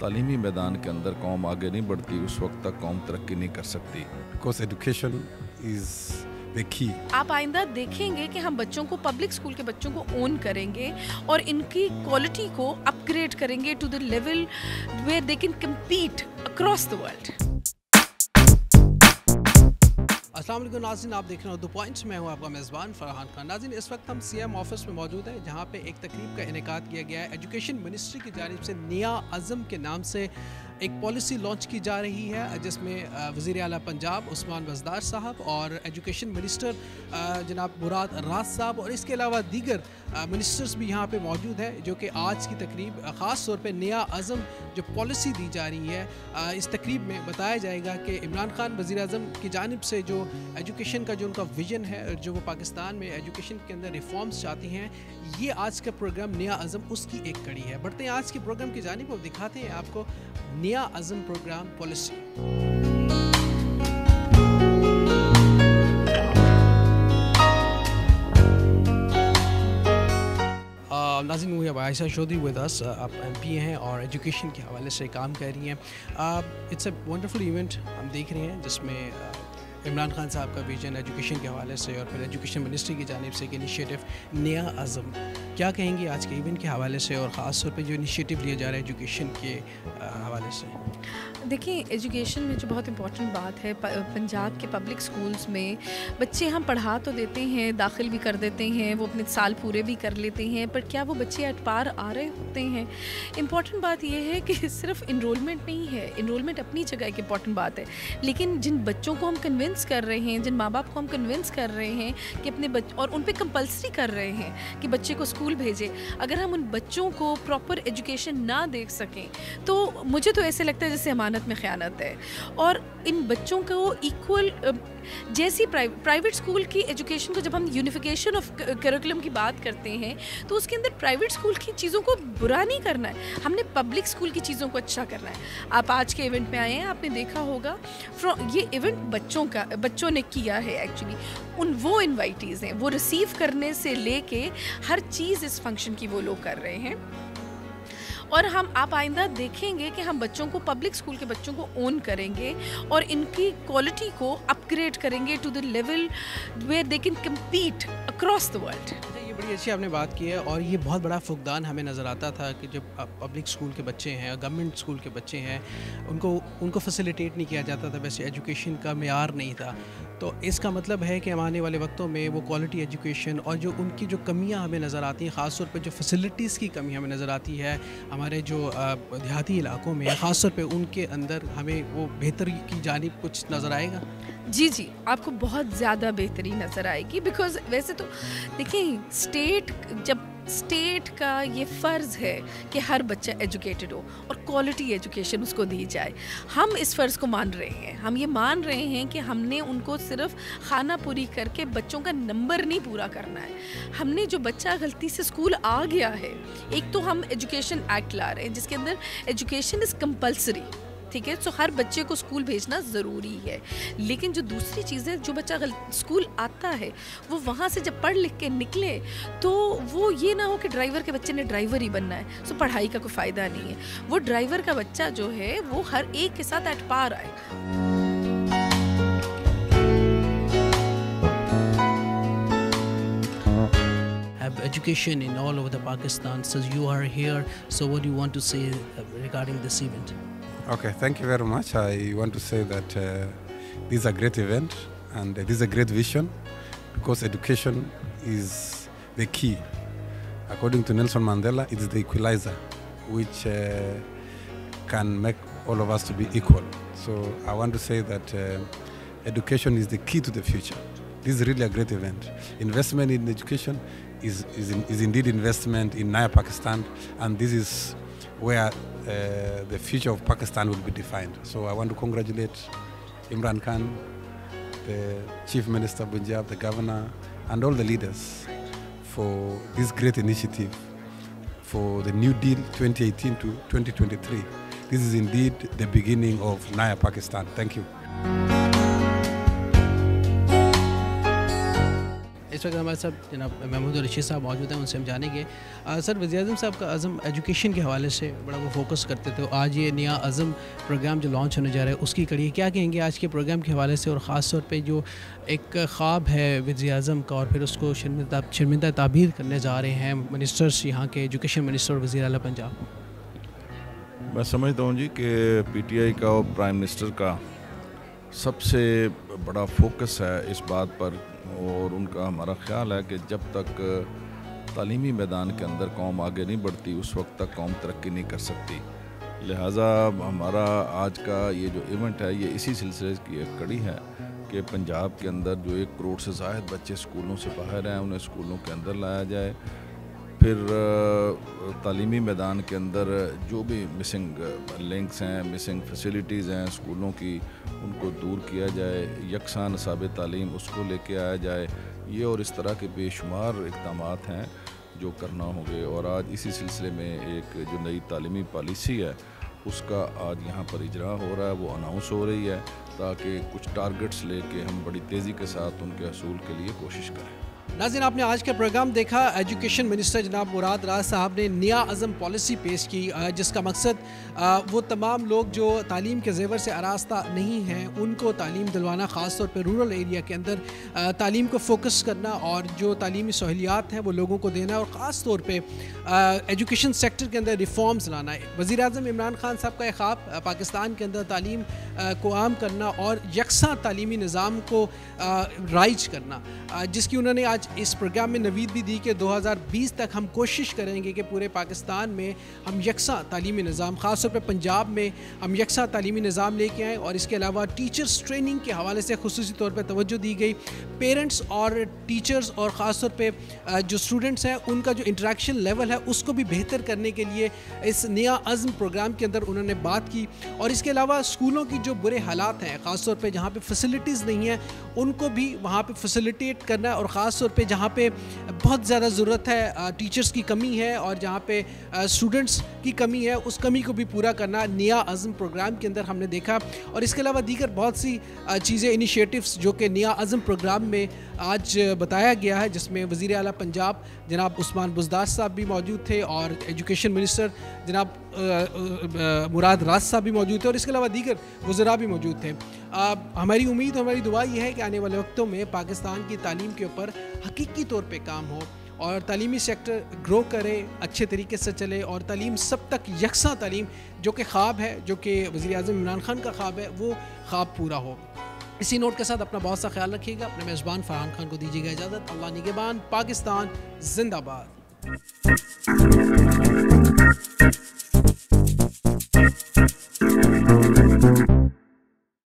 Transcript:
तालीमी मैदान के अंदर कौम आगे नहीं बढ़ती उस वक्त तक कौम तरक्की नहीं कर सकती। Because education is the key. आप आइंदा देखेंगे कि हम बच्चों को, पब्लिक स्कूल के बच्चों को ओन करेंगे और इनकी क्वालिटी को अपग्रेड करेंगे to the level where they can compete across the world. अस्सलाम वालेकुम नाज़रीन, आप देख रहे हो द पॉइंट्स में हूँ आपका मेज़बान फरहान खान। नाज़रीन, इस वक्त हम सीएम ऑफिस में मौजूद हैं जहाँ पे एक तकरीब का इनेकाद किया गया है। एजुकेशन मिनिस्ट्री की जानिब से निया अज़म के नाम से एक पॉलिसी लॉन्च की जा रही है जिसमें वज़ीर आला पंजाब उस्मान बज़दार साहब और एजुकेशन मिनिस्टर जनाब मुराद राज साहब और इसके अलावा दीगर मिनिस्टर्स भी यहाँ पे मौजूद है, जो कि आज की तकरीब ख़ास तौर पे निया अज़म जो पॉलिसी दी जा रही है इस तकरीब में बताया जाएगा कि इमरान खान वज़ीर आज़म की जानिब से जो एजुकेशन का जो उनका विजन है, जो वो पाकिस्तान में एजुकेशन के अंदर रिफॉर्म्स चाहती हैं, ये आज का प्रोग्राम निया अज़म उसकी एक कड़ी है। बढ़ते हैं आज के प्रोग्राम की जानिब और दिखाते हैं आपको निया अज़म प्रोग्राम पॉलिसी। नाज़रीन, हुई अब आयशा चौधरी विद अस, आप MP हैं और एजुकेशन के हवाले से काम कर रही हैं। इट्स अ वंडरफुल इवेंट हम देख रहे हैं जिसमें इमरान खान साहब का विजन एजुकेशन के हवाले से और फिर एजुकेशन मिनिस्ट्री की जानिब से एक इनिशिएटिव निया अज़म। क्या कहेंगे आज के इवेंट के हवाले से और ख़ास तौर पे जो इनिशिएटिव लिया जा रहा है एजुकेशन के हवाले से? देखिए, एजुकेशन में जो बहुत इम्पॉर्टेंट बात है, पंजाब के पब्लिक स्कूल्स में बच्चे हम पढ़ा तो देते हैं, दाखिल भी कर देते हैं, वो अपने साल पूरे भी कर लेते हैं, पर क्या वो बच्चे अट पार आ रहे होते हैं? इम्पॉर्टेंट बात यह है कि सिर्फ इनरोलमेंट नहीं है, इनरोलमेंट अपनी जगह एक इम्पॉर्टेंट बात है, लेकिन जिन बच्चों को हम कन्विंस कर रहे हैं, जिन माँ बाप को हम कन्विंस कर रहे हैं कि अपने बच्चे, और उन पर कंपल्सरी कर रहे हैं कि बच्चे को स्कूल भेजें, अगर हम उन बच्चों को प्रॉपर एजुकेशन ना दे सकें तो मुझे तो ऐसे लगता है जैसे अमानत में ख़यानत है। और इन बच्चों को इक्वल जैसी प्राइवेट स्कूल की एजुकेशन को, जब हम यूनिफिकेशन ऑफ करिकुलम की बात करते हैं तो उसके अंदर प्राइवेट स्कूल की चीज़ों को बुरा नहीं करना है, हमने पब्लिक स्कूल की चीज़ों को अच्छा करना है। आप आज के इवेंट में आए हैं, आपने देखा होगा ये इवेंट बच्चों ने किया है एक्चुअली। वो इन्वाइटीज़ हैं, वो रिसीव करने से लेके हर चीज़ इस फंक्शन की वो लोग कर रहे हैं। और आप आइंदा देखेंगे कि हम बच्चों को, पब्लिक स्कूल के बच्चों को ओन करेंगे और इनकी क्वालिटी को अपग्रेड करेंगे to the level where they can compete across the world. ये बड़ी अच्छी आपने बात की है और ये बहुत बड़ा फुकदान हमें नज़र आता था कि जब पब्लिक स्कूल के बच्चे हैं, गवर्नमेंट स्कूल के बच्चे हैं, उनको फैसिलिटेट नहीं किया जाता था, वैसे एजुकेशन का मेयार नहीं था। तो इसका मतलब है कि आने वाले वक्तों में वो क्वालिटी एजुकेशन और जो उनकी जो कमियां हमें नज़र आती हैं, ख़ास तौर पे जो फैसिलिटीज़ की कमी हमें नज़र आती है हमारे जो देहाती इलाकों में, ख़ास तौर पे उनके अंदर हमें वो बेहतरी की जानिब कुछ नज़र आएगा। जी, आपको बहुत ज़्यादा बेहतरी नज़र आएगी। बिकॉज़ वैसे तो देखिए, स्टेट का ये फ़र्ज़ है कि हर बच्चा एजुकेटेड हो और क्वालिटी एजुकेशन उसको दी जाए। हम इस फ़र्ज़ को मान रहे हैं, हम ये मान रहे हैं कि हमने उनको सिर्फ खाना पूरी करके बच्चों का नंबर नहीं पूरा करना है। हमने जो बच्चा गलती से स्कूल आ गया है, एक तो हम एजुकेशन एक्ट ला रहे हैं जिसके अंदर एजुकेशन इज़ कंपल्सरी, ठीक है, तो हर बच्चे को स्कूल भेजना ज़रूरी है। लेकिन जो दूसरी चीज़ है, जो बच्चा स्कूल आता है वो वहाँ से जब पढ़ लिख के निकले तो वो ये ना हो कि ड्राइवर के बच्चे ने ड्राइवर ही बनना है, तो पढ़ाई का कोई फ़ायदा नहीं है। वो ड्राइवर का बच्चा जो है वो हर एक के साथ एट पार आएगा। Education in all over the Pakistan, so you are here, so what do you want to say regarding this event? Okay, thank you very much. I want to say that this is a great event and this is a great vision because education is the key. According to Nelson Mandela, it's the equalizer which can make all of us to be equal. So I want to say that education is the key to the future. This is really a great event. Investment in education is indeed investment in Naya Pakistan, and this is where the future of Pakistan will be defined. So I want to congratulate Imran Khan, the Chief Minister of Punjab, the Governor, and all the leaders for this great initiative for the New Deal 2018 to 2023. This is indeed the beginning of Naya Pakistan. Thank you. इस वक्त हमारे साथ जनाब महमूद रशीद साहब मौजूद हैं, उनसे हम जानेंगे। सर, वज़ीर-ए-आज़म साहब का अज़म एजुकेशन के हवाले से बड़ा वो फोकस करते थे, आज ये नया अज़म प्रोग्राम जो लॉन्च होने जा रहा है उसकी कड़ी है, क्या कहेंगे आज के प्रोग्राम के हवाले से, और ख़ास तौर पे जो एक ख्वाब है वज़ीर-ए-आज़म का और फिर उसको शर्मिंदा ताबीर करने जा रहे हैं मिनिस्टर्स, यहाँ के एजुकेशन मिनिस्टर और वज़ीर आला पंजाब? मैं समझता हूँ जी कि PTI का और प्राइम मिनिस्टर का सबसे बड़ा फोकस है इस बात पर, और उनका हमारा ख्याल है कि जब तक तालीमी मैदान के अंदर कौम आगे नहीं बढ़ती उस वक्त तक कौम तरक्की नहीं कर सकती। लिहाजा हमारा आज का ये जो इवेंट है ये इसी सिलसिले की एक कड़ी है कि पंजाब के अंदर जो 1 करोड़ से ज़ायद बच्चे स्कूलों से बाहर हैं उन्हें स्कूलों के अंदर लाया जाए, फिर तालीमी मैदान के अंदर जो भी मिसिंग लिंक्स हैं, मिसिंग फैसिलिटीज़ हैं स्कूलों की, उनको दूर किया जाए, यकसा नसाब तालीम उसको लेके आया जाए। ये और इस तरह के बेशुमार इक़दामात हैं जो करना होंगे, और आज इसी सिलसिले में एक जो नई तालीमी पॉलिसी है उसका आज यहाँ पर इजरा हो रहा है, वो अनाउंस हो रही है, ताकि कुछ टारगेट्स लेके हम बड़ी तेज़ी के साथ उनके हसूल के लिए कोशिश करें। नाज़रीन, आपने आज का प्रोग्राम देखा। एजुकेशन मिनिस्टर जनाब मुराद राज साहब ने नया अज़म पॉलिसी पेश की, जिसका मकसद वो तमाम लोग जो तालीम के ज़ेवर से आरास्ता नहीं हैं उनको तालीम दिलवाना, ख़ास तौर पे रूरल एरिया के अंदर तालीम को फोकस करना और जो तालीमी सहूलियात हैं वो लोगों को देना, और ख़ास तौर पे एजुकेशन सेक्टर के अंदर रिफॉर्म्स लाना। वज़ीर आज़म इमरान खान साहब का ख्वाब पाकिस्तान के अंदर तालीम को आम करना और यकसा तालीमी निज़ाम को राइज करना, जिसकी उन्होंने आज इस प्रोग्राम में नवीद भी दी कि 2020 तक हम कोशिश करेंगे कि पूरे पाकिस्तान में हम यकसा तालीमी निज़ाम, ख़ास तौर पर पंजाब में हम यकसा तालीमी निज़ाम लेके आएँ। और इसके अलावा टीचर्स ट्रेनिंग के हवाले से खुसूसी तौर पर तवज्जो दी गई। पेरेंट्स और टीचर्स और ख़ास तौर पर जो स्टूडेंट्स हैं उनका जो इंटरेक्शन लेवल है उसको भी बेहतर करने के लिए इस नया अज़्म प्रोग्राम के अंदर उन्होंने बात की। और इसके अलावा स्कूलों की जो बुरे हालात हैं, ख़ास तौर पे जहाँ पे फैसिलिटीज़ नहीं हैं उनको भी वहाँ पे फैसिलिटेट करना, और ख़ास तौर पे जहाँ पे बहुत ज़्यादा ज़रूरत है, टीचर्स की कमी है और जहाँ पे स्टूडेंट्स की कमी है उस कमी को भी पूरा करना नया अज़्म प्रोग्राम के अंदर हमने देखा। और इसके अलावा दीगर बहुत सी चीज़ें, इनिशिएटिव्स जो कि नया अज़्म प्रोग्राम में आज बताया गया है, जिसमें वज़ीर आला पंजाब जनाब उस्मान बुज़दार साहब भी मौजूद थे और एजुकेशन मिनिस्टर जनाब मुराद राज साहब भी मौजूद थे, और इसके अलावा दीगर वज़रा भी मौजूद थे। हमारी उम्मीद, हमारी दुआ ये है कि आने वाले वक्तों में पाकिस्तान की तालीम के ऊपर हकीकी तौर पे काम हो और तालीमी सेक्टर ग्रो करे, अच्छे तरीके से चले, और तालीम सब तक यकसा तालीम जो कि ख्वाब है, जो कि वज़ीर आज़म इमरान खान का ख्वाब है, वो ख्वाब पूरा हो। इसी नोट के साथ अपना बहुत सा ख्याल रखिएगा। अपने मेज़बान फरहान खान को दीजिएगा इजाज़त। अल्लाह निगहबान। पाकिस्तान जिंदाबाद।